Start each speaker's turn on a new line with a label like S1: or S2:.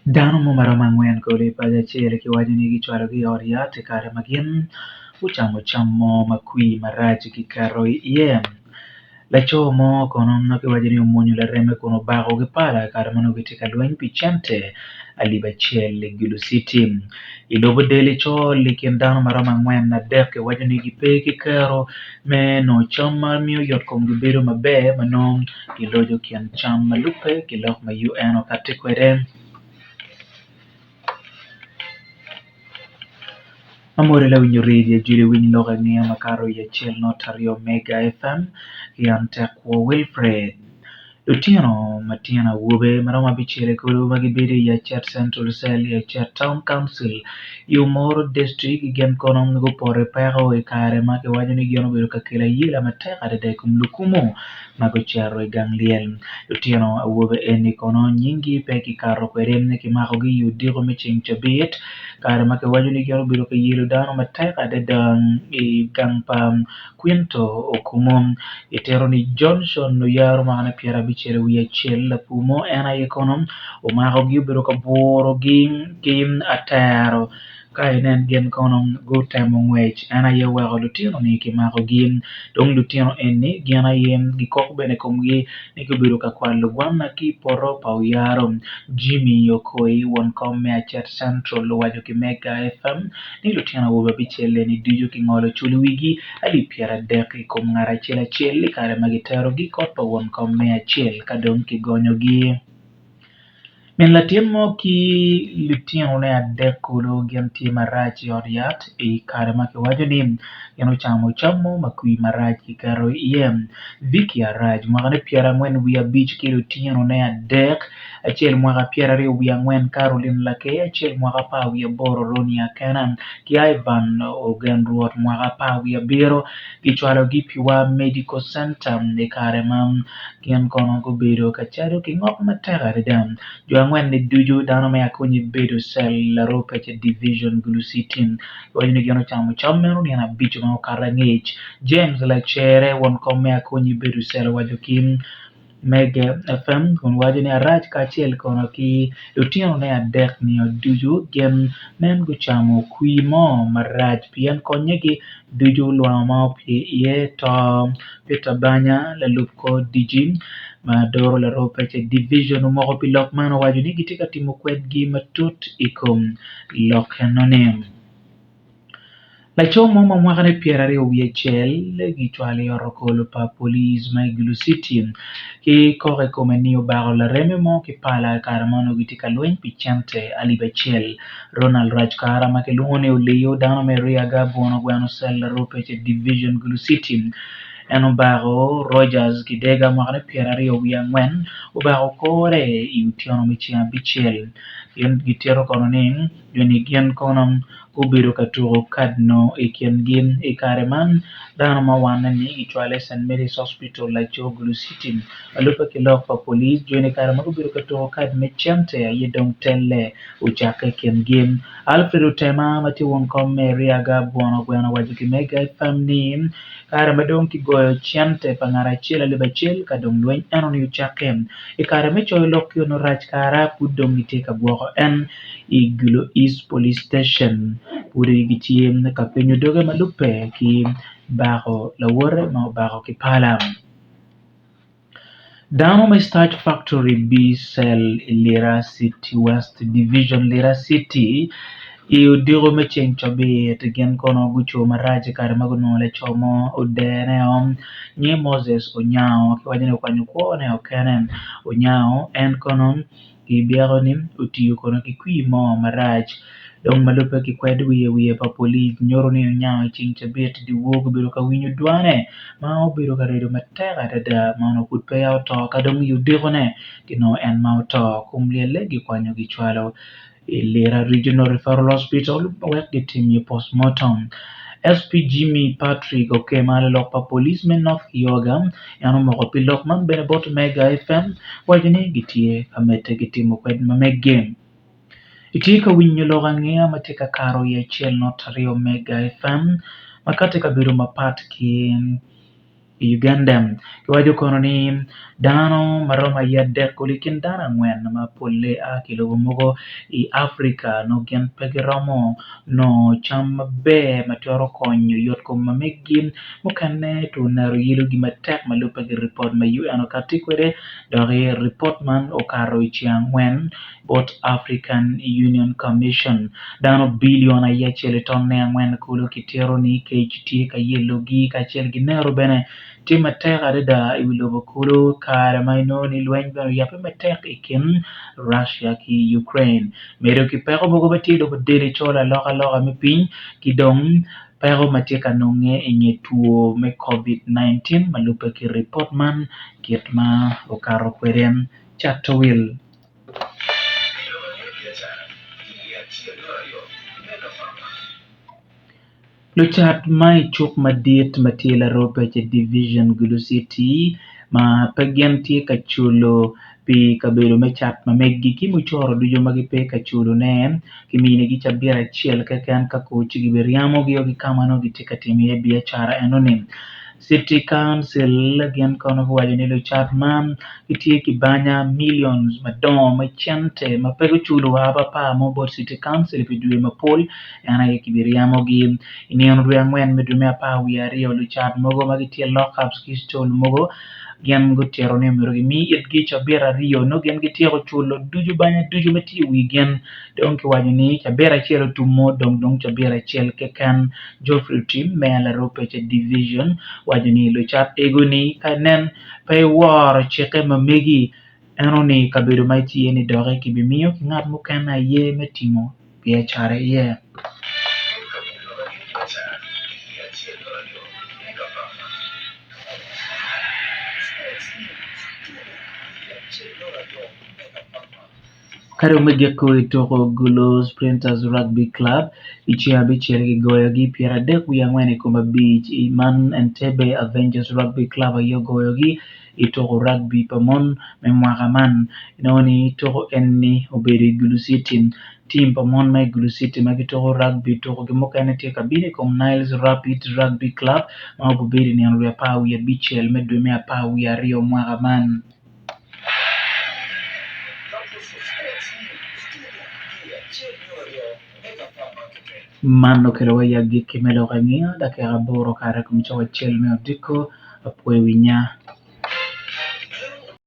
S1: Dano mo maroma ang'wen kole paz achiel kiwacho ni gichwalo gi od yath e kare ma gin uchamo cham mo makwi marach gi karo yien. Laco mo kono kiwacho ni omuonyo lareme kun obako gi pala e kare mane ogete ka lweny Pichente alib achiel e Gulu City. Ilobo Daily Chol kind dano maromo ang'wen adek wacho ni gipe gi kero meno cham ma miyo yot komgi bedo maber manom gilojo kian cham malupe gilok ma UN okati kwede. Amore la winyo redio Julie winy loka ng'eyo makaro achiel not ariyo Mega FM yan tekwo Wilfred. Otieno Matiana Wuobe maromo abichiel e kolo magibedo e Yachat Central Cell Yachat Town Council Yumoro District gin kono gopore peko e kare ma kiwacho ni giono bedo ka kelo yila matek adede kum lukumo mago charo e gang liel. Otieno Awuobe eni kono nyingi peki karo kwere kimako gi yudiko miching chabit kare ma kiwacho ni giono bedo ka yilo dano matek adede e gang pa Quinto Okumo itero ni Johnson Noyaro mana piera bichiel wi achiel Lapumo en aye kono omako gi obedo ka buoro gi atero ka inen gin kono gutemo ng'wech en aye weko Lutieno ni kimako gi dong Lutieno eni gin aye gikok bene kumgi ni gibedo ka kwalo gwana kiporo pa Uyaro. Jimmy Yokoi won kom Yachat Central wacho ki Mega FM ni Lutieno Awuobe abichiel ni dijo king'olo chuli wigi ali piera dek kum ng'ara achiel kare ma gitero gi kot pa won kom 100 kadong kigonyo gi. Min latimo ki Lutieno ne adek kulo gin tie marach od yath e kare ma kiwacho ni gin chamo makwi marach gi karo yien. Vicky Araj mwaka ne piera ang'wen wi abich ki Lutieno ne adek achiel mwaka piera ariyo wi ang'wen Caroline Lakey achiel mwaka pa wi aboro Ronia Kenan ki Ivan Ogenruot mwaka pa wi abiro gichwalo gi Piwa Medical Center e kare ma gin kono gobedo ka chado ki ng'ok matek adada. Jo ang'wen ni dujo dano ma Acholi bedo sel la ropeche division Gulu City wacho ni gin chamo cham meno ni abich ma okara ng'ich. James Lachere won kom Acholi bedo sel wacho ki Mega FM kun wacho ni Arach kaachiel kono ki Lutieno ne adek ni dujo gin nen gochamo kwi mo marach pien konyegi dujo lwamo ma opie to Peter Banya la lup ko DJ Madoro la ropeche division moko pilok mano wacho ni gitika timo kwed gi matut ikum lokenonim. Laco mo ma mwaka ne piera ariyo wi achiel gichwalo e orokolo pa polis ma Gulu City ki koke kume ni obaro la reme mo ki pala kare mano gitika lweny Pichente alib achiel. Ronald Rajkara ma kiluongo ni Oliyo dano me Riaga buono gweno sel la ropeche division Gulu City en obaro Rogers Kidega mwaka ne piera ariyo wi ang'wen obaro kore i Otieno miching abichiel gitero kono ni joni gin kono obedo ka turo kadno e kien gin e kare man dano ma wane ni gichwale St. Mary's Hospital la Gulu City alupa kilok pa polis joni kare ma obedo ka turo kad Michente aye dong tele uchake kien gin. Alfred Utema mati won kom Riaga buono gweno wacho ki Mega FM ni kare madong kigoyo Chiente pa ng'ara achiel alib achiel kadong lweny eno ni uchake e kare michoyo lokyo no rach kara pudong gitika bwoko en i Gulu East Police Station puri gichiem ka pinyo doge malupe ki bako lawore ma bako ki pala. Dano may Starch Factory B Cell Lira City West Division Lira City iudiro mecheng chobit gen kono gucho marach kare magono le chomo udene ni Moses Onyao kiwacho ni okwanyo kuone okene Onyao en kono gibiero ni utiyo kono kikwi mo marach dong malupe ki kwed wiye pa polis nyoro ni Onyao ching chabit diwuok biro ka winyo dwane ma obiro ka redo matek adada ma ono kud pe auto kadong yudiko ne kino en ma auto kumliele gikwanyo gichwalo Lira Regional Referral Hospital wek gitimye postmortem. SP Jimmy Patrick okemale lok pa policeman North Yoga yano moko pilok man bene bot Mega FM wacho ni gitie kamete gitimo kwed ma meg game. Itika winyo loka ng'eya matika karo ya chiel not ariyo Mega FM makate kabedo mapat ki Uganda. Kiwajo kono ni dano maroma yadek kulikin dana ngwen ma pole a kilo mogo I Africa no gen pegiromo no cham be matoro konyo yot ko mamegi mukane to naro yilo gi matek malupa gi report ma UN katikwede dori report man okaro chiang ngwen bot African Union Commission dano bilion achiel tonne angwen kulo kitero ni KHT ka yelo gi ka chiel gi nero bene ti matek adada iwilobo kuro kare maino ni lweny beno yape matek ikin Russia ki Ukraine. Medo ki peko mogo batido bedere chola loka mi piny kidong peko matika nonge inye tuo me COVID-19 malupe ki report man kiet ma okaro kweren chato will. Luchat mai chuk madit matila rope che division Gulu City ma pagyanti kachulo pi kabelo mechat ma meggi ki muchoro dujo magi pe kachulo ne kimine gi chabira chiel kakan ka kochi gi beriamo gi ogi kamano gi tikatimi e biachara anonim. City Council gian kono huwaje ni luchat man itie kibanya millions madon machante mapego chulo waba pa mobor City Council pi dwe mapol yana ye kibiriamo gi inion dwe ang'wen medume apa wi ariyo luchat mogo magitie lockups ki stol mogo gian gutiero ni miro mi it gi chabera ariyo no gian gitiero chulo duju banya duju mati wi gian dong ki wajo ni chabera chielo tumo dong chabera chiel kekan Geoffrey Tim mela rope che division wajo ni luchat ego ni kanen pe war cheke mamegi eno ni kabedo maiti ni dore kibimiyo ki ngat mukana ye metimo biachara ye. Kare umegeko itoko Gulo Sprinters Rugby Club ichia bichiel gi goyo gi piera dek wi ang'wen kuma bich Iman Entebbe Avengers Rugby Club ayo goyo gi itoko rugby pamon memwaka man inoni itoko enni obedi Gulu City team pamon mai Gulu City magitoko rugby toko gimokane tie kabine kom Niles Rapid Rugby Club ma obedi ni anruya pa wi bichiel medwe me apa wi ariyo mwaka man. Mano kero waya giki melo kang'ia dakika boro kare kumchawa chiel me odiko apwe winya